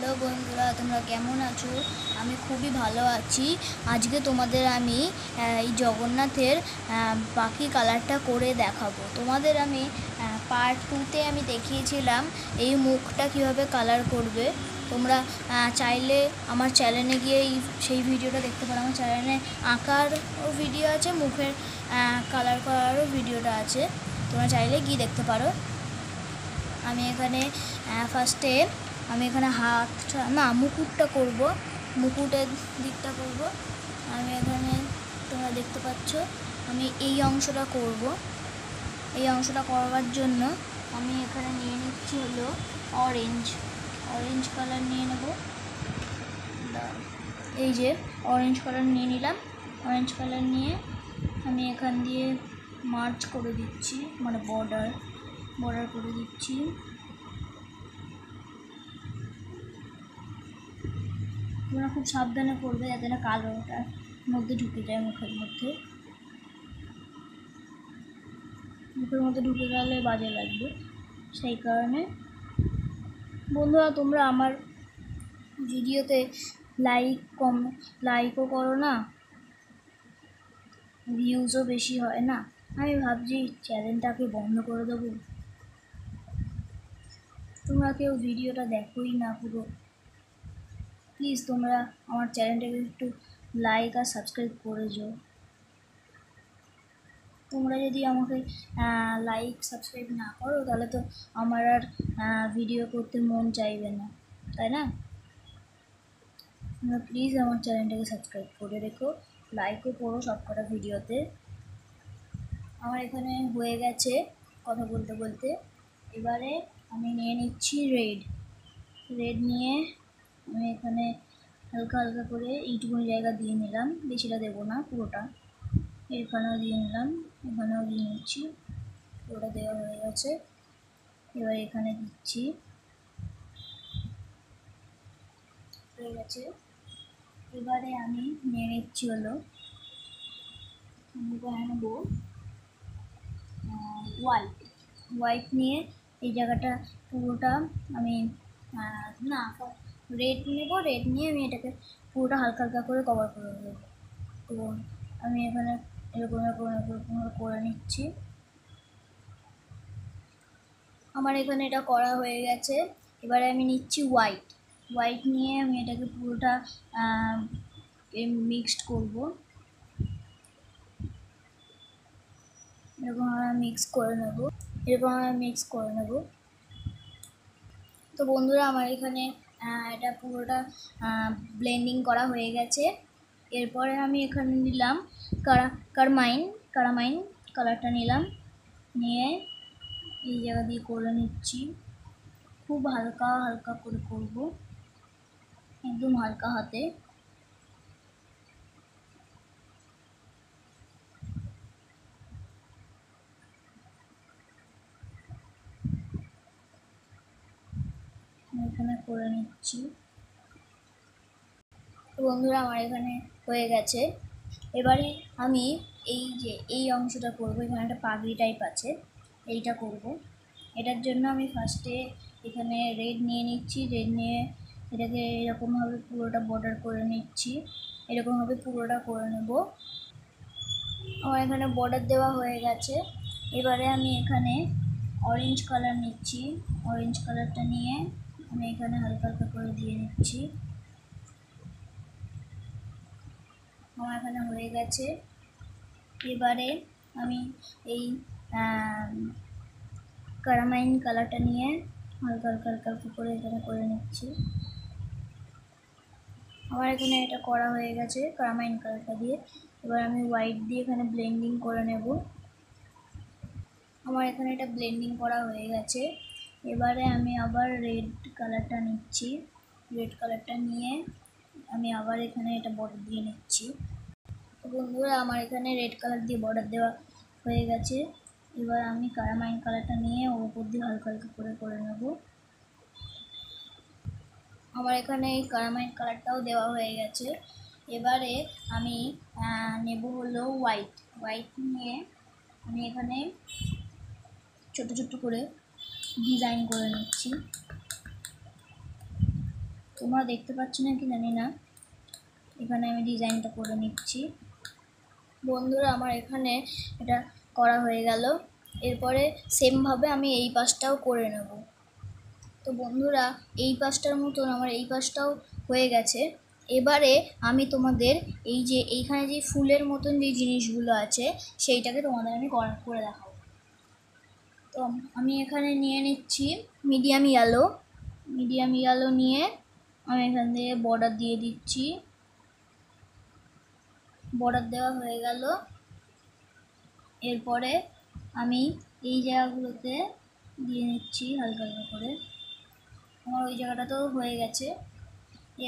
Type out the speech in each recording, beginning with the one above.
Hello বন্ধুরা, তোমরা কেমন আছো? আমি খুবই ভালো আছি। আজকে তোমাদের আমি এই জগন্নাথের বাকি কালারটা করে দেখাবো। তোমাদের আমি পার্ট 2তে আমি দেখিয়েছিলাম এই মুখটা কিভাবে কালার করবে। তোমরা চাইলে আমার চ্যানেলে গিয়ে সেই ভিডিওটা দেখতে পারো। আমার চ্যানেলে আঁকার ভিডিও আছে, মুখের কালার করারও ভিডিওটা আছে, তোমরা চাইলে গিয়ে দেখতে পারো। আমি এখানে ফার্স্টে এখানে হাতটা মুকুটটা করব, মুকুটের দিকটা করব। আমি এখানে তোমরা দেখতে পাচ্ছ আমি এই অংশটা করব। এই অংশটা করবার জন্য আমি এখানে নিয়ে নিচ্ছি হলো অরেঞ্জ কালার নিয়ে নেব। এই যে অরেঞ্জ কালার নিয়ে নিলাম। অরেঞ্জ কালার নিয়ে আমি এখান দিয়ে মার্চ করে দিচ্ছি, মানে বর্ডার করে দিচ্ছি। তোমরা খুব সাবধানে করবে যাতে না কালোটার মধ্যে ঢুকে যায় মুখের মধ্যে ঢুকে গেলে বাজে লাগবে। সেই কারণে বন্ধুরা, তোমরা আমার ভিডিওতে লাইকও করো না, ভিউজও বেশি হয় না। আমি ভাবছি চ্যানেলটাকে বন্ধ করে দেবো। তোমরা কেউ ভিডিওটা দেখোই না পুরো। প্লিজ তোমরা আমার চ্যানেলটাকে একটু লাইক আর সাবস্ক্রাইব করে যাও। তোমরা যদি আমাকে লাইক সাবস্ক্রাইব না করো তাহলে তো আমার আর ভিডিও করতে মন চাইবে না, তাই না? তোমরা প্লিজ আমার চ্যানেলটাকে সাবস্ক্রাইব করে রেখো, লাইকও করো সবকটা ভিডিওতে। আমার এখানে হয়ে গেছে কথা বলতে বলতে। এবারে আমি নিয়ে নিচ্ছি রেড নিয়ে আমি এখানে হালকা হালকা করে এইটুকুনি জায়গা দিয়ে নিলাম, বেশিটা দেবো না, পুরোটা এখানেও দিয়ে নিলাম, এখানেও দিয়ে নিচ্ছি। পুরোটা দেওয়া হয়ে গেছে। এবার এখানে দিচ্ছি, হয়ে গেছে। এবারে আমি নিয়ে নিচ্ছি হলো নেবো হোয়াইট নিয়ে এই জায়গাটা পুরোটা আমি রেড নেব। রেড নিয়ে আমি এটাকে পুরোটা হালকা হালকা করে কভার করে দেবো। তো আমি এখানে এরকম করে নিচ্ছি। আমার এখানে এটা করা হয়ে গেছে। এবারে আমি নিচ্ছি হোয়াইট নিয়ে আমি এটাকে পুরোটা মিক্সড করব। এরকম মিক্স করে নেব। তো বন্ধুরা, আমার এখানে এটা পুরোটা ব্লেন্ডিং করা হয়ে গেছে। এরপরে আমি এখানে নিলাম কারমাইন কালারটা নিলাম, নিয়ে এই জায়গা দিয়ে করে নিচ্ছি। খুব হালকা হালকা করে করব, একদম হালকা হাতে। এখানে করে নিচ্ছি। তো বন্ধুরা, আমার এখানে হয়ে গেছে। এবারে আমি এই অংশটা করবো। এখানে একটা পাগড়ি টাইপ আছে, এইটা করব। এটার জন্য আমি ফার্স্টে এখানে রেড নিয়ে নিচ্ছি। রেড নিয়ে এটাকে এরকমভাবে পুরোটা বর্ডার করে নিচ্ছি, এরকমভাবে পুরোটা করে নেব। আমার এখানে বর্ডার দেওয়া হয়ে গেছে। এবারে আমি এখানে অরেঞ্জ কালার নিচ্ছি। অরেঞ্জ কালারটা নিয়ে আমি এখানে হালকা হালকা করে দিয়ে নিচ্ছি। আমার এখানে হয়ে গেছে। এবারে আমি এই কারামাইন কালারটা নিয়ে হালকা হালকা হালকা হালকা করে এখানে করে নিচ্ছি। আমার এখানে এটা করা হয়ে গেছে কারামাইন কালারটা দিয়ে। এবার আমি হোয়াইট দিয়ে এখানে ব্লেন্ডিং করে নেব। আমার এখানে এটা ব্লেন্ডিং করা হয়ে গেছে। এবারে আমি আবার রেড কালারটা নিচ্ছি। রেড কালারটা নিয়ে আমি আবার এখানে এটা বর্ডার দিয়ে নিচ্ছি। তো বন্ধুরা, আমার এখানে রেড কালার দিয়ে বর্ডার দেওয়া হয়ে গেছে। এবার আমি কারামাইন কালারটা নিয়ে ওর উপর দিয়ে হালকা হালকা করে নেব। আমার এখানে এই কারামাইন কালারটাও দেওয়া হয়ে গেছে। এবারে আমি নেব হলো হোয়াইট নিয়ে আমি এখানে ছোট ছোট করে ডিজাইন করে নিচ্ছি। তোমরা দেখতে পাচ্ছ না কি জানি না, এখানে আমি ডিজাইনটা করে নিচ্ছি। বন্ধুরা আমার এখানে এটা করা হয়ে গেল। এরপরে সেমভাবে আমি এই পাশটাও করে নেব। তো বন্ধুরা এই পাশটার মতন আমার এই পাশটাও হয়ে গেছে। এবারে আমি তোমাদের এই যে এইখানে যে ফুলের মতন যে জিনিসগুলো আছে সেইটাকে তোমাদের আমি করে দেখাবো। তো আমি এখানে নিয়ে নিচ্ছি মিডিয়াম ইয়েলো নিয়ে আমি এখান থেকে বর্ডার দিয়ে দিচ্ছি। বর্ডার দেওয়া হয়ে গেল। এরপরে আমি এই জায়গাগুলোতে দিয়ে নিচ্ছি হালকা হালকা করে। আমার ওই জায়গাটাতেও হয়ে গেছে।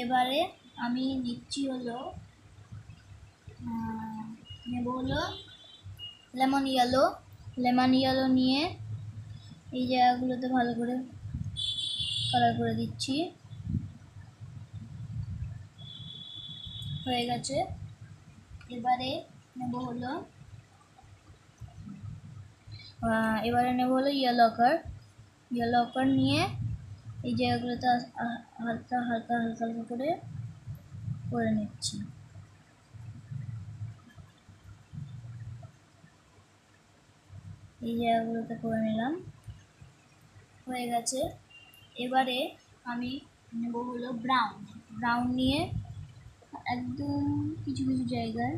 এবারে আমি নিচ্ছি হলো নেব হলো লেমন ইয়েলো নিয়ে এই জায়গাগুলোতে ভালো করে কালার করে দিচ্ছি। হয়ে গেছে। এবারে নেব হলো ইয়েলো আকার নিয়ে এই জায়গাগুলোতে হালকা হালকা হালকা হালকা করে নিচ্ছি। এই জায়গাগুলোতে করে নিলাম, হয়ে গেছে। এবারে আমি নেব হলো ব্রাউন নিয়ে একদম কিছু কিছু জায়গায়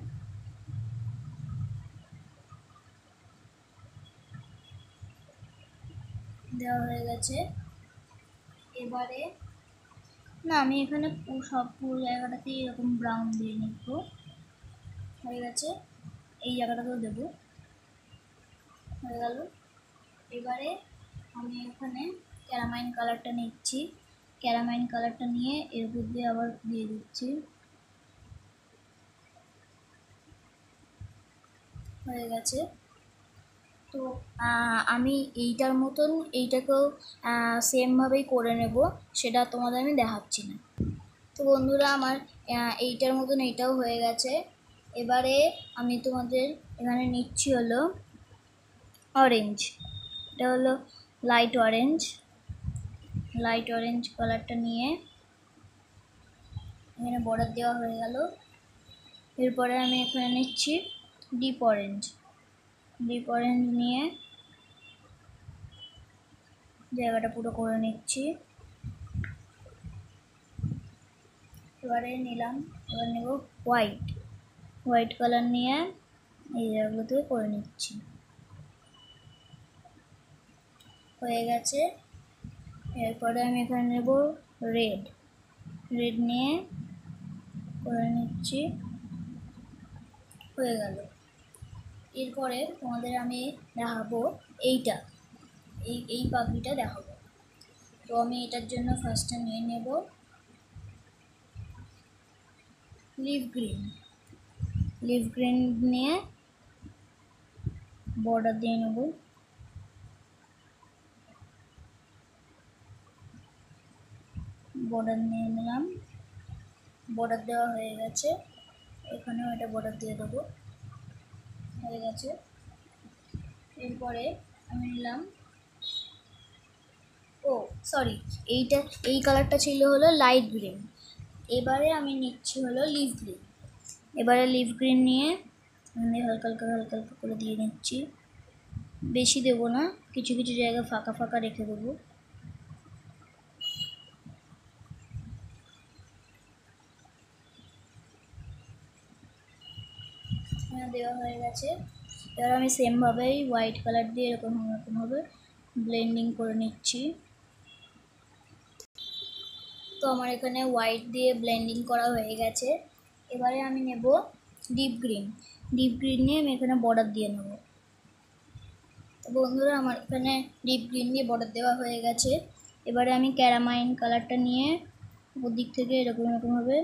দেওয়া হয়ে গেছে। এবারে না আমি এখানে পুরো জায়গাটাতেই এরকম ব্রাউন দিয়ে নিব। হয়ে গেছে। এই জায়গাটাতেও দেবো, হয়ে গেল। এবারে আমি এখানে ক্যারামাইন কালারটা নিচ্ছি। ক্যারামাইন কালারটা নিয়ে এর উপর দিয়ে আবার দিয়ে দিচ্ছি। হয়ে গেছে। তো আমি এইটার মতন এইটাকেও সেমভাবেই করে নেব, সেটা তোমাদের আমি দেখাচ্ছি না। তো বন্ধুরা আমার এইটার মতন এইটাও হয়ে গেছে। এবারে আমি তোমাদের এখানে নিচ্ছি হলো অরেঞ্জ। এটা হলো লাইট অরেঞ্জ কালারটা নিয়ে এখানে বর্ডার দেওয়া হয়ে গেল। এরপরে আমি এখানে নিচ্ছি ডিপ অরেঞ্জ নিয়ে জায়গাটা পুরো করে নিচ্ছি। এবারে নেব হোয়াইট কালার নিয়ে এই জায়গাগুলোতে করে নিচ্ছি। হয়ে গেছে। এরপরে আমি এখানে নেব রেড নিয়ে করে নিচ্ছি। হয়ে গেল। এরপরে তোমাদের আমি দেখাবো এই পাখিটা দেখাবো। তো আমি এটার জন্য ফার্স্টে নিয়ে নেব লিভ গ্রিন নিয়ে বর্ডার দিয়ে নেব। বর্ডার নিয়ে নিলাম, বর্ডার দেওয়া হয়ে গেছে। এখানেও এটা বর্ডার দিয়ে দেবো, হয়ে গেছে। এরপরে আমি নিলাম এই কালারটা ছিল হলো লাইট গ্রিন। এবারে আমি নিচ্ছি হলো লিভ গ্রিন নিয়ে আমি হালকা হালকা করে দিয়ে নিচ্ছি। বেশি দেবো না, কিছু কিছু জায়গা ফাঁকা ফাঁকা রেখে দেবো। দেওয়া হয়ে গেছে। এবার আমি সেমভাবেই হোয়াইট কালার দিয়ে এরকমভাবে ব্লেন্ডিং করে নিচ্ছি। তো আমার এখানে হোয়াইট দিয়ে ব্লেন্ডিং করা হয়ে গেছে। এবারে আমি নেব ডিপ গ্রিন নিয়ে আমি এখানে বর্ডার দিয়ে নেব। তো বন্ধুরা আমার এখানে ডিপ গ্রিন দিয়ে বর্ডার দেওয়া হয়ে গেছে। এবারে আমি ক্যারামাইন কালারটা নিয়ে উপর দিক থেকে এরকমভাবে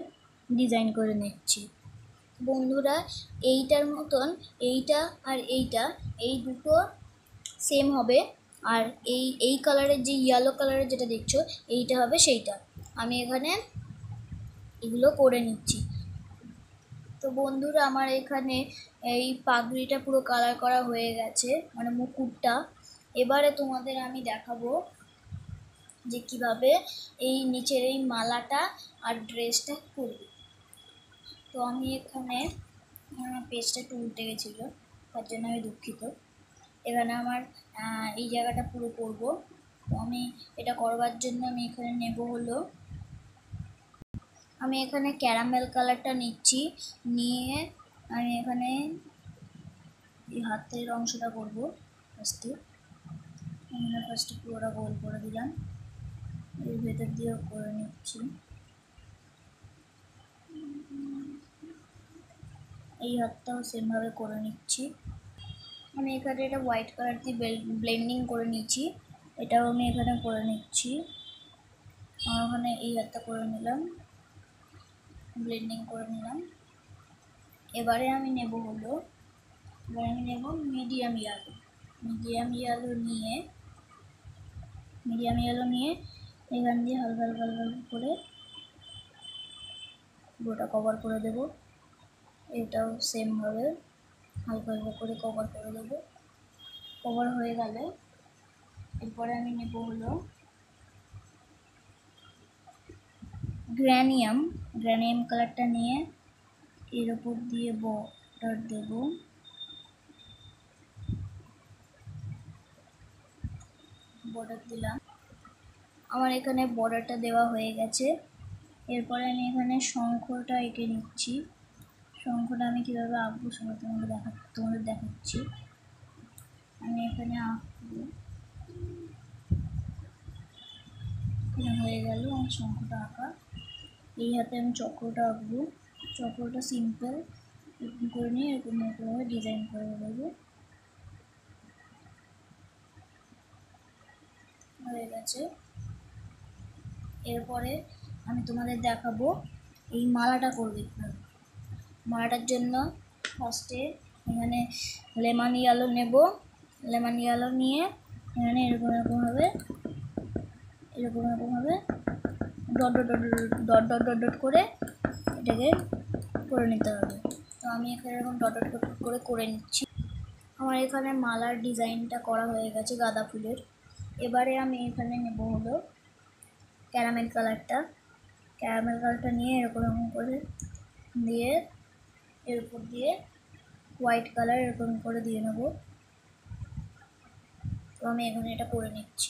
ডিজাইন করে নিচ্ছি। বন্ধুরা এইটার মতন এইটা আর এই দুটো সেম হবে। আর এই কালারের যে ইয়েলো কালারের যেটা দেখছো এইটা হবে সেইটা। আমি এখানে এগুলো করে নিচ্ছি। তো বন্ধুরা আমার এখানে এই পাগড়িটা পুরো কালার করা হয়ে গেছে, মানে মুকুটটা। এবারে তোমাদের আমি দেখাবো যে কিভাবে এই নিচের এই মালাটা আর ড্রেসটা করবি। তো আমি এখানে পেজটা একটু উল্টে গেছিলো, তার জন্য আমি দুঃখিত। এখানে আমার এই জায়গাটা পুরো করব। তো আমি এটা করবার জন্য আমি এখানে নেব হলো, আমি এখানে ক্যারামেল কালারটা নিচ্ছি, নিয়ে আমি এখানে এই হাতের অংশটা করব। ফার্স্টে পুরোটা গোল করে দিলাম, এর ভেতর দিয়েও করে নিচ্ছি। এই হাতটাও সেমভাবে করে নিচ্ছি। আমি এখানে এটা হোয়াইট কালার দিয়ে ব্লেন্ডিং করে নিচ্ছি, এটাও আমি এখানে করে নিচ্ছি। আমার ওখানে এই হাতটা করে নিলাম, ব্লেন্ডিং করে নিলাম। এবারে আমি নেব হলো, মিডিয়াম ইয়েলো নিয়ে এখান দিয়ে হালকা হালকা হালকা করে পুরোটা কভার করে দেব। এটাও সেমভাবে হালকা হালকা করে কভার করে দেবো। কভার হয়ে গেলে এরপরে আমি নেব হলো গ্র্যানিয়াম কালারটা নিয়ে এর উপর দিয়ে বর্ডার দেব। বর্ডার দিলাম, আমার এখানে বর্ডারটা দেওয়া হয়ে গেছে। এরপরে আমি এখানে শঙ্খটা এঁকে নিচ্ছি। শঙ্খটা আমি কীভাবে আঁকবো সেটা তোমাদের দেখাচ্ছি। আমি এখানে আঁকবো, হয়ে গেল আমার শঙ্খটা আঁকা। এই হাতে আমি চক্রটা আঁকবো। চক্রটা সিম্পল এরকম করে নিয়ে এরকমভাবে ডিজাইন করে দেবো। হয়ে গেছে। এরপরে আমি তোমাদের দেখাবো এই মালাটা করবে কীভাবে। মালাটার জন্য ফার্স্টে এখানে লেমন ইয়েলো নেব। লেমন ইয়েলো নিয়ে এখানে এরকমভাবে dot dot dot dot dot dot dot করে এটাকে করে নিতে হবে। তো আমি এখানে এরকম ডট ডট ডট করে নিচ্ছি। আমার এখানে মালার ডিজাইনটা করা হয়ে গেছে গাঁদা ফুলের। এবারে আমি এখানে নেব হলো ক্যারামেল কালারটা নিয়ে এরকম করে দিয়ে এর উপর দিয়ে হোয়াইট কালার এরকম করে দিয়ে নেব। তো আমি এখানে এটা করে নিচ্ছি।